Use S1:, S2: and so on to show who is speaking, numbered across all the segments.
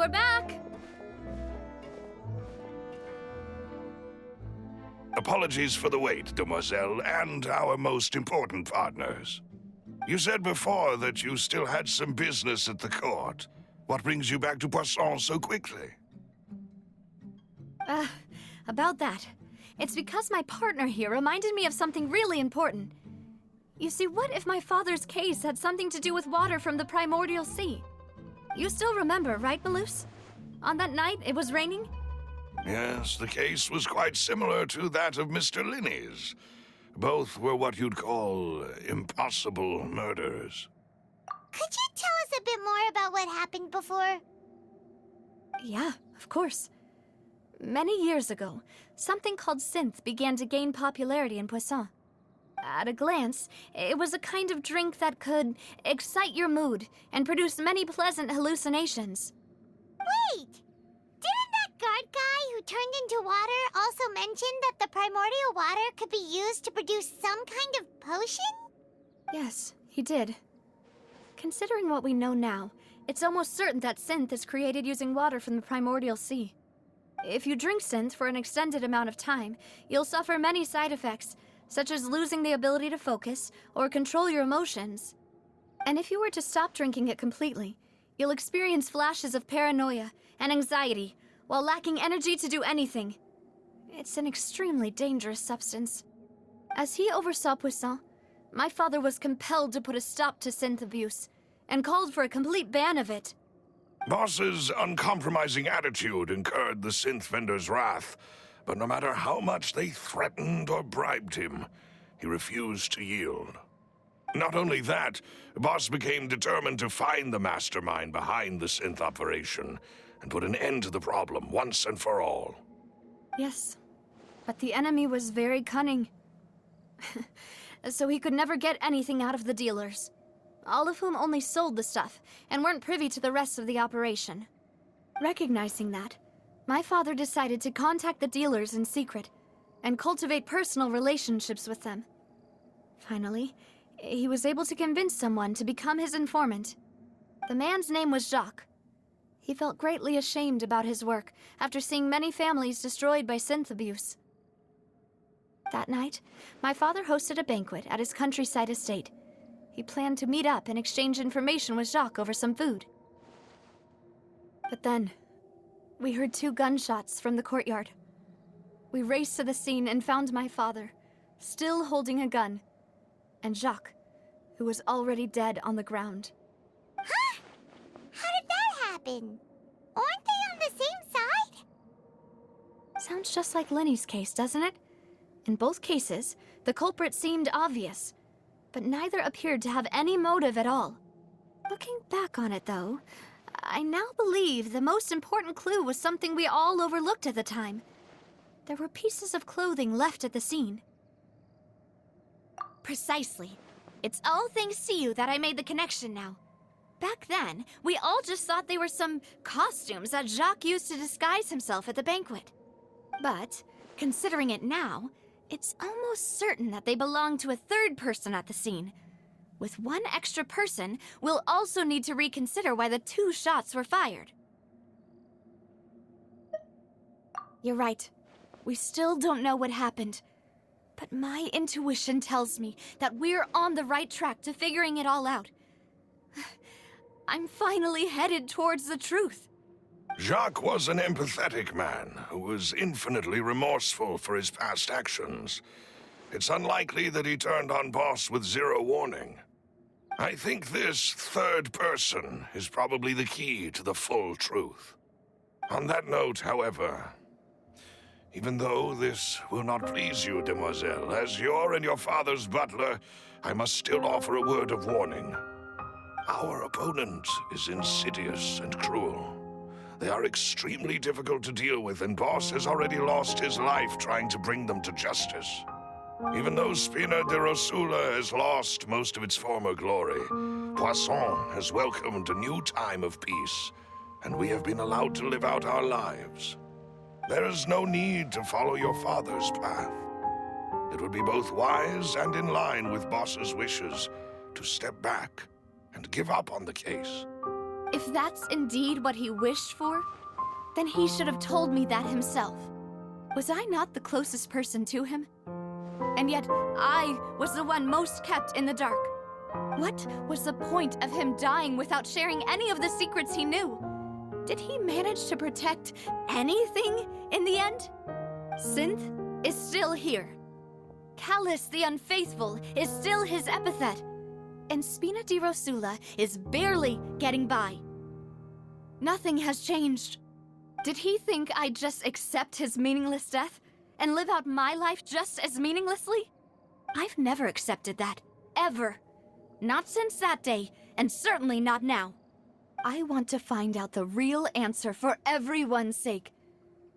S1: You're back!
S2: Apologies for the wait, demoiselle, and our most important partners. You said before that you still had some business at the court. What brings you back to Poisson so quickly?
S1: About that. It's because my partner here reminded me of something really important. You see, what if my father's case had something to do with water from the primordial sea? You still remember, right, Malus? On that night, it was raining?
S2: Yes, the case was quite similar to that of Mr. Linney's. Both were what you'd call impossible murders.
S3: Could you tell us a bit more about what happened before?
S1: Yeah, of course. Many years ago, something called synth began to gain popularity in Poisson. At a glance, it was a kind of drink that could excite your mood and produce many pleasant hallucinations.
S3: Wait! Didn't that guard guy who turned into water also mention that the primordial water could be used to produce some kind of potion?
S1: Yes, he did. Considering what we know now, it's almost certain that synth is created using water from the primordial sea. If you drink synth for an extended amount of time, you'll suffer many side effects, such as losing the ability to focus or control your emotions. And if you were to stop drinking it completely, you'll experience flashes of paranoia and anxiety while lacking energy to do anything. It's an extremely dangerous substance. As he oversaw Poisson, my father was compelled to put a stop to synth abuse and called for a complete ban of it.
S2: Boss's uncompromising attitude incurred the synth vendor's wrath, but no matter how much they threatened or bribed him, he refused to yield. Not only that, Boss became determined to find the mastermind behind the synth operation and put an end to the problem once and for all.
S1: Yes, but the enemy was very cunning. So he could never get anything out of the dealers, all of whom only sold the stuff and weren't privy to the rest of the operation. Recognizing that, my father decided to contact the dealers in secret and cultivate personal relationships with them. Finally, he was able to convince someone to become his informant. The man's name was Jacques. He felt greatly ashamed about his work after seeing many families destroyed by synth abuse. That night, my father hosted a banquet at his countryside estate. He planned to meet up and exchange information with Jacques over some food. But then, we heard 2 gunshots from the courtyard. We raced to the scene and found my father, still holding a gun, and Jacques, who was already dead on the ground.
S3: Huh? How did that happen? Aren't they on the same side?
S1: Sounds just like Lenny's case, doesn't it? In both cases, the culprit seemed obvious, but neither appeared to have any motive at all. Looking back on it, though, I now believe the most important clue was something we all overlooked at the time. There were pieces of clothing left at the scene. Precisely. It's all thanks to you that I made the connection now. Back then, we all just thought they were some costumes that Jacques used to disguise himself at the banquet. But, considering it now, it's almost certain that they belong to a third person at the scene. With one extra person, we'll also need to reconsider why the 2 shots were fired. You're right. We still don't know what happened. But my intuition tells me that we're on the right track to figuring it all out. I'm finally headed towards the truth.
S2: Jacques was an empathetic man who was infinitely remorseful for his past actions. It's unlikely that he turned on Boss with 0 warning. I think this third person is probably the key to the full truth. On that note, however, even though this will not please you, demoiselle, as your and your father's butler, I must still offer a word of warning. Our opponent is insidious and cruel. They are extremely difficult to deal with, and Boss has already lost his life trying to bring them to justice. Even though Spina de Rosula has lost most of its former glory, Poisson has welcomed a new time of peace, and we have been allowed to live out our lives. There is no need to follow your father's path. It would be both wise and in line with Boss's wishes to step back and give up on the case.
S1: If that's indeed what he wished for, then he should have told me that himself. Was I not the closest person to him? And yet, I was the one most kept in the dark. What was the point of him dying without sharing any of the secrets he knew? Did he manage to protect anything in the end? Synth is still here. Callus the Unfaithful is still his epithet. And Spina di Rosula is barely getting by. Nothing has changed. Did he think I'd just accept his meaningless death and live out my life just as meaninglessly? I've never accepted that, ever. Not since that day, and certainly not now. I want to find out the real answer for everyone's sake.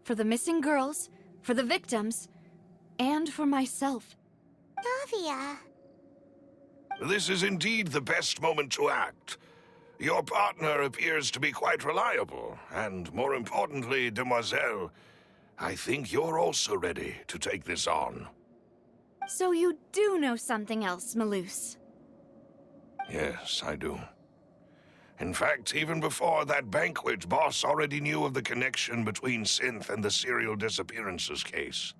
S1: For the missing girls, for the victims, and for myself.
S3: Navia.
S2: This is indeed the best moment to act. Your partner appears to be quite reliable, and more importantly, Demoiselle, I think you're also ready to take this on.
S1: So you do know something else, Malus?
S2: Yes, I do. In fact, even before that banquet, Boss already knew of the connection between Synth and the serial disappearances case.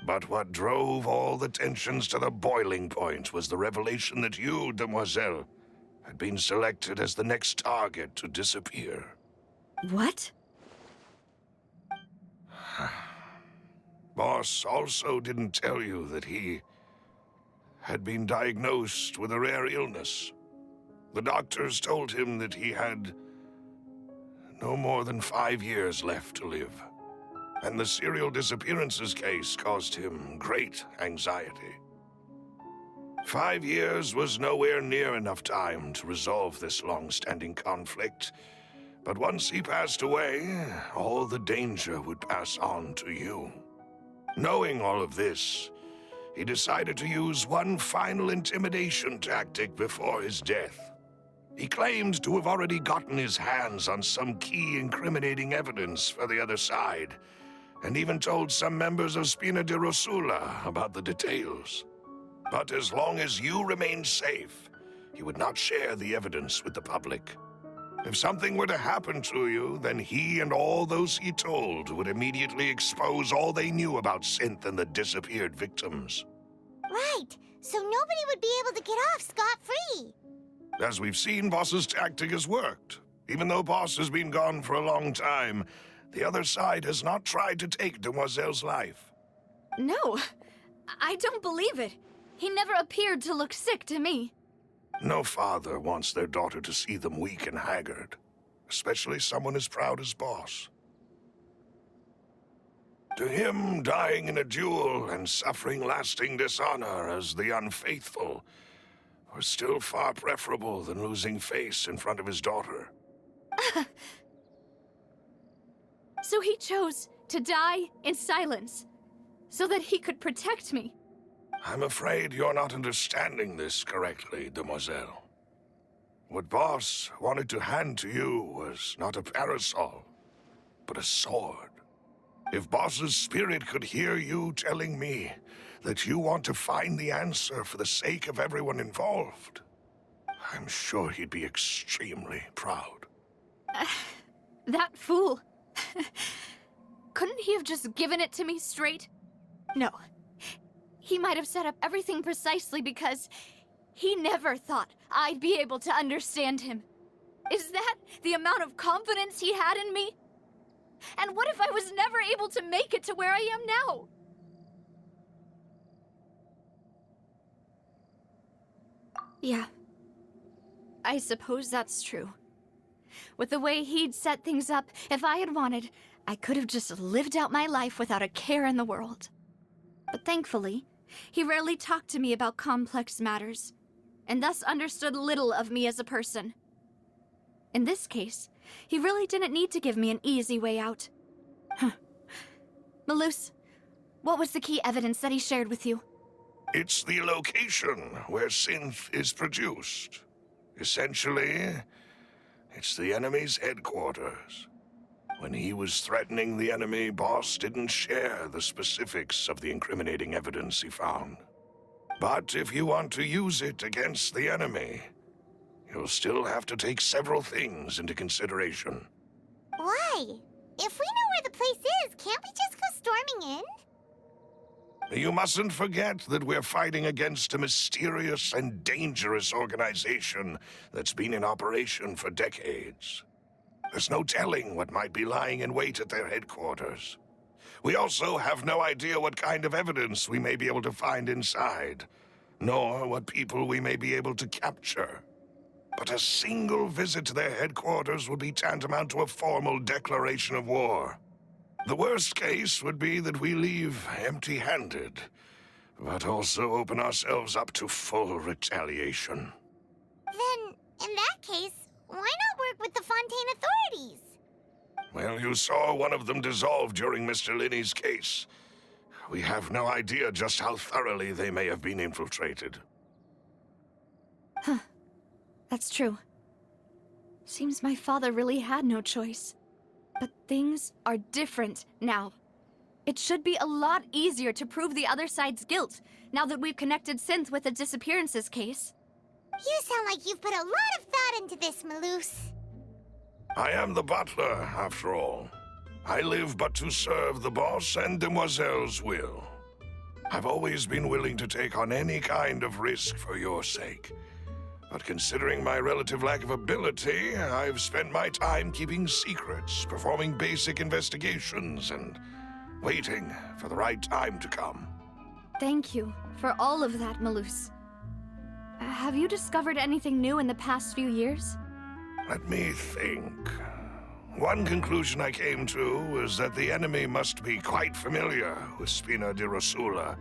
S2: But what drove all the tensions to the boiling point was the revelation that you, Demoiselle, had been selected as the next target to disappear.
S1: What?
S2: Boss also didn't tell you that he had been diagnosed with a rare illness. The doctors told him that he had no more than 5 years left to live. And the serial disappearances case caused him great anxiety. 5 years was nowhere near enough time to resolve this long-standing conflict. But once he passed away, all the danger would pass on to you. Knowing all of this, he decided to use one final intimidation tactic before his death. He claimed to have already gotten his hands on some key incriminating evidence for the other side, and even told some members of Spina di Rosula about the details. But as long as you remained safe, he would not share the evidence with the public. If something were to happen to you, then he and all those he told would immediately expose all they knew about Synth and the disappeared victims.
S3: Right, so nobody would be able to get off scot-free.
S2: As we've seen, Boss's tactic has worked. Even though Boss has been gone for a long time, the other side has not tried to take Demoiselle's life.
S1: No, I don't believe it. He never appeared to look sick to me.
S2: No father wants their daughter to see them weak and haggard, especially someone as proud as Boss. To him, dying in a duel and suffering lasting dishonor as the Unfaithful was still far preferable than losing face in front of his daughter.
S1: So he chose to die in silence, so that he could protect me.
S2: I'm afraid you're not understanding this correctly, Demoiselle. What Boss wanted to hand to you was not a parasol, but a sword. If Boss's spirit could hear you telling me that you want to find the answer for the sake of everyone involved, I'm sure he'd be extremely proud.
S1: That fool. Couldn't he have just given it to me straight? No. He might have set up everything precisely because he never thought I'd be able to understand him. Is that the amount of confidence he had in me? And what if I was never able to make it to where I am now? Yeah. I suppose that's true. With the way he'd set things up, if I had wanted, I could have just lived out my life without a care in the world. But thankfully, he rarely talked to me about complex matters, and thus understood little of me as a person. In this case, he really didn't need to give me an easy way out. Malus, what was the key evidence that he shared with you?
S2: It's the location where Synth is produced. Essentially, it's the enemy's headquarters. When he was threatening the enemy, Boss didn't share the specifics of the incriminating evidence he found. But if you want to use it against the enemy, you'll still have to take several things into consideration.
S3: Why? If we know where the place is, can't we just go storming in?
S2: You mustn't forget that we're fighting against a mysterious and dangerous organization that's been in operation for decades. There's no telling what might be lying in wait at their headquarters. We also have no idea what kind of evidence we may be able to find inside, nor what people we may be able to capture. But a single visit to their headquarters would be tantamount to a formal declaration of war. The worst case would be that we leave empty-handed, but also open ourselves up to full retaliation.
S3: Then, in that case, why not work with the Fontaine authorities?
S2: Well, you saw one of them dissolve during Mr. Linney's case. We have no idea just how thoroughly they may have been infiltrated.
S1: Huh. That's true. Seems my father really had no choice. But things are different now. It should be a lot easier to prove the other side's guilt, now that we've connected Synth with the disappearances case.
S3: You sound like you've put a lot of thought into this, Maloose.
S2: I am the butler, after all. I live but to serve the boss and Demoiselle's will. I've always been willing to take on any kind of risk for your sake. But considering my relative lack of ability, I've spent my time keeping secrets, performing basic investigations, and waiting for the right time to come.
S1: Thank you for all of that, Maloose. Have you discovered anything new in the past few years?
S2: Let me think. One conclusion I came to was that the enemy must be quite familiar with Spina di Rosula,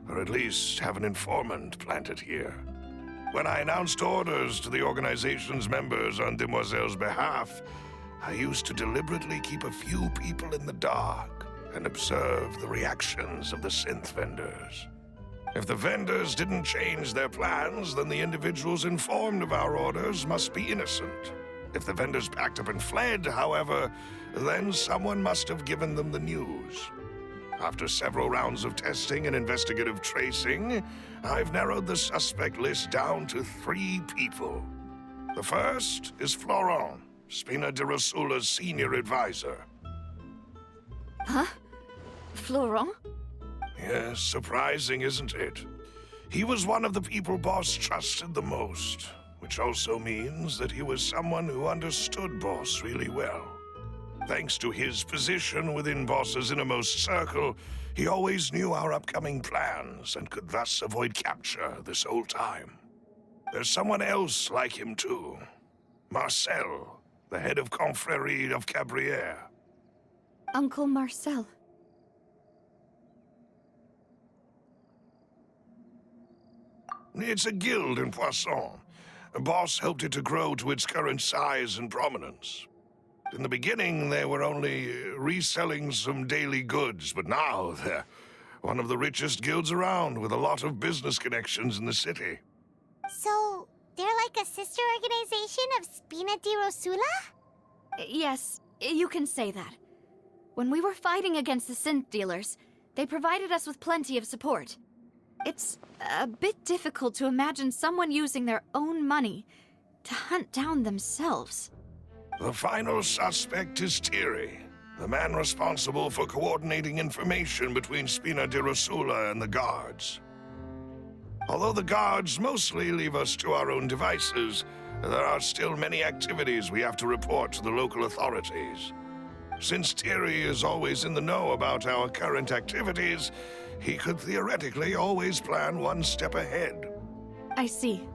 S2: or at least have an informant planted here. When I announced orders to the organization's members on Demoiselle's behalf, I used to deliberately keep a few people in the dark and observe the reactions of the synth vendors. If the vendors didn't change their plans, then the individuals informed of our orders must be innocent. If the vendors packed up and fled, however, then someone must have given them the news. After several rounds of testing and investigative tracing, I've narrowed the suspect list down to 3 people. The first is Florent, Spina di Rosula's senior advisor.
S1: Huh? Florent?
S2: Yes, surprising, isn't it? He was one of the people Boss trusted the most, which also means that he was someone who understood Boss really well. Thanks to his position within Boss's innermost circle, he always knew our upcoming plans and could thus avoid capture this whole time. There's someone else like him too. Marcel, the head of Confrérie of Cabrières.
S1: Uncle Marcel.
S2: It's a guild in Poisson. Boss helped it to grow to its current size and prominence. In the beginning, they were only reselling some daily goods, but now they're one of the richest guilds around with a lot of business connections in the city.
S3: So, they're like a sister organization of Spina di Rosula?
S1: Yes, you can say that. When we were fighting against the synth dealers, they provided us with plenty of support. It's a bit difficult to imagine someone using their own money to hunt down themselves.
S2: The final suspect is Thierry, the man responsible for coordinating information between Spina di Rosula and the guards. Although the guards mostly leave us to our own devices, there are still many activities we have to report to the local authorities. Since Thierry is always in the know about our current activities, he could theoretically always plan one step ahead.
S1: I see.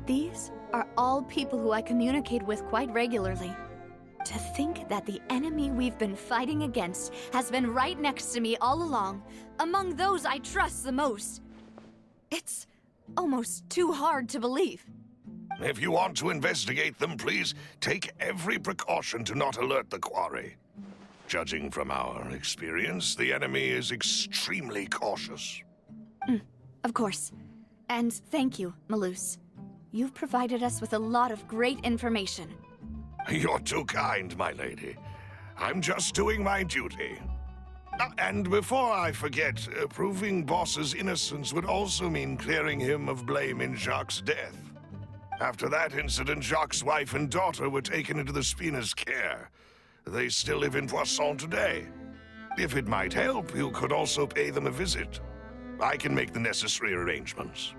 S1: These are all people who I communicate with quite regularly. To think that the enemy we've been fighting against has been right next to me all along, among those I trust the most. It's almost too hard to believe.
S2: If you want to investigate them, please take every precaution to not alert the quarry. Judging from our experience, the enemy is extremely cautious.
S1: Of course. And thank you, Maloose. You've provided us with a lot of great information.
S2: You're too kind, my lady. I'm just doing my duty. And before I forget, proving Boss's innocence would also mean clearing him of blame in Jacques' death. After that incident, Jacques' wife and daughter were taken into the Spina's care. They still live in Poisson today. If it might help, you could also pay them a visit. I can make the necessary arrangements.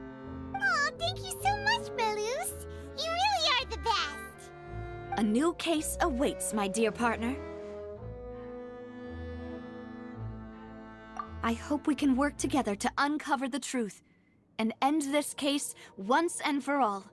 S3: Oh, thank you so much, Balus. You really are the best.
S1: A new case awaits, my dear partner. I hope we can work together to uncover the truth and end this case once and for all.